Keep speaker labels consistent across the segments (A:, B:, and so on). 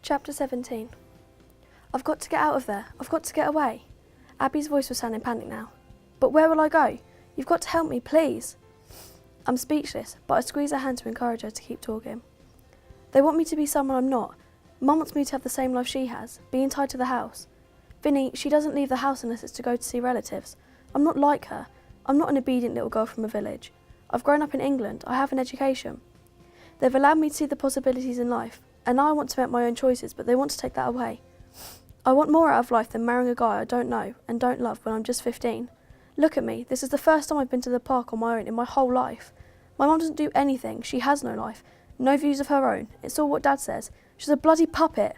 A: Chapter 17. I've got to get out of there. I've got to get away. Abby's voice was sounding panicked now. But where will I go? You've got to help me, please. I'm speechless, but I squeeze her hand to encourage her to keep talking. They want me to be someone I'm not. Mum wants me to have the same life she has, being tied to the house. Vinny, she doesn't leave the house unless it's to go to see relatives. I'm not like her. I'm not an obedient little girl from a village. I've grown up in England. I have an education. They've allowed me to see the possibilities in life, and now I want to make my own choices, but they want to take that away. I want more out of life than marrying a guy I don't know and don't love when I'm just 15. Look at me. This is the first time I've been to the park on my own in my whole life. My mum doesn't do anything. She has no life. No views of her own. It's all what Dad says. She's a bloody puppet.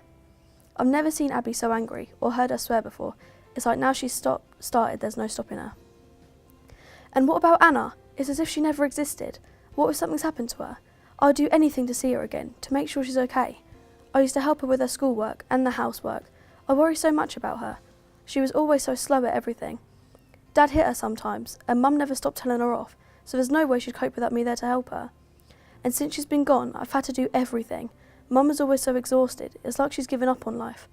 A: I've never seen Abby so angry or heard her swear before. It's like now she's started, there's no stopping her. And what about Anna? It's as if she never existed. What if something's happened to her? I'll do anything to see her again, to make sure she's okay. I used to help her with her schoolwork and the housework. I worry so much about her. She was always so slow at everything. Dad hit her sometimes, and Mum never stopped telling her off, so there's no way she'd cope without me there to help her. And since she's been gone, I've had to do everything. Mum is always so exhausted, it's like she's given up on life.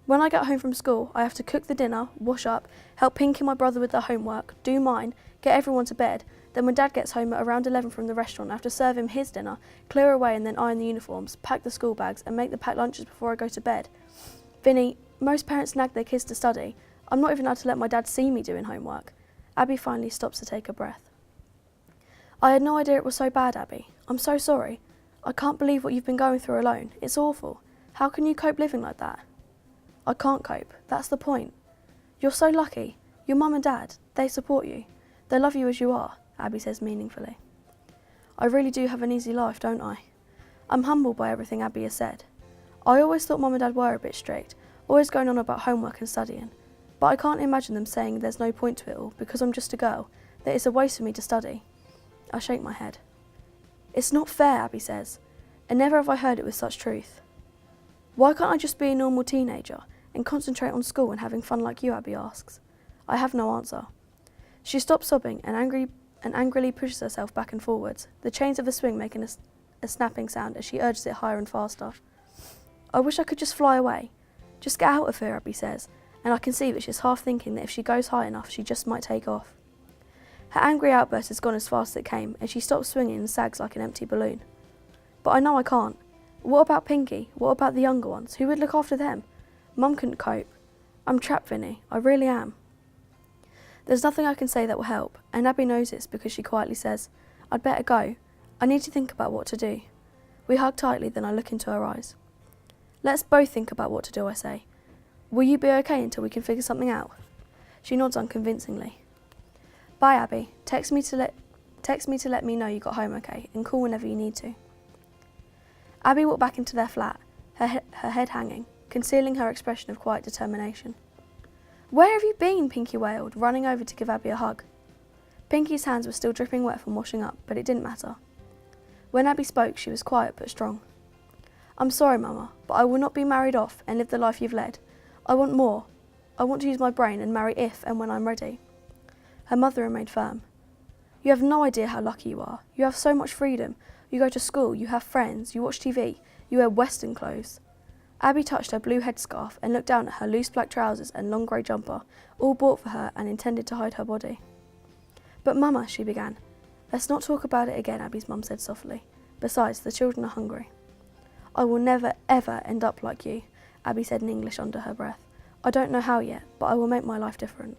A: When I get home from school, I have to cook the dinner, wash up, help Pinky and my brother with their homework, do mine, get everyone to bed. Then when Dad gets home at around 11 from the restaurant, I have to serve him his dinner, clear away and then iron the uniforms, pack the school bags and make the packed lunches before I go to bed. Vinny, most parents nag their kids to study. I'm not even allowed to let my dad see me doing homework. Abby finally stops to take a breath. I had no idea it was so bad, Abby. I'm so sorry. I can't believe what you've been going through alone. It's awful. How can you cope living like that? I can't cope. That's the point. You're so lucky. Your mum and dad, they support you. They love you as you are, Abby says meaningfully. I really do have an easy life, don't I? I'm humbled by everything Abby has said. I always thought Mum and Dad were a bit strict, always going on about homework and studying. But I can't imagine them saying there's no point to it all because I'm just a girl, that it's a waste for me to study. I shake my head. It's not fair, Abby says, and never have I heard it with such truth. Why can't I just be a normal teenager and concentrate on school and having fun like you, Abby asks. I have no answer. She stops sobbing and angrily pushes herself back and forwards, the chains of the swing making a snapping sound as she urges it higher and faster. I wish I could just fly away. Just get out of here, Abby says, and I can see that she's half thinking that if she goes high enough, she just might take off. Her angry outburst has gone as fast as it came, and she stops swinging and sags like an empty balloon. But I know I can't. What about Pinky? What about the younger ones? Who would look after them? Mum couldn't cope. I'm trapped, Vinny. I really am. There's nothing I can say that will help, and Abby knows this because she quietly says, I'd better go. I need to think about what to do. We hug tightly, then I look into her eyes. Let's both think about what to do, I say. Will you be okay until we can figure something out? She nods unconvincingly. Bye, Abby. Text me to let me know you got home okay, and call whenever you need to. Abby walked back into their flat, her head hanging, concealing her expression of quiet determination. Where have you been? Pinky wailed, running over to give Abby a hug. Pinky's hands were still dripping wet from washing up, but it didn't matter. When Abby spoke, she was quiet but strong. I'm sorry, Mama, but I will not be married off and live the life you've led. I want more. I want to use my brain and marry if and when I'm ready. Her mother remained firm. You have no idea how lucky you are. You have so much freedom. You go to school, you have friends, you watch TV, you wear Western clothes. Abby touched her blue headscarf and looked down at her loose black trousers and long grey jumper, all bought for her and intended to hide her body. But Mama, she began. Let's not talk about it again, Abby's mum said softly. Besides, the children are hungry. I will never, ever end up like you, Abby said in English under her breath. I don't know how yet, but I will make my life different.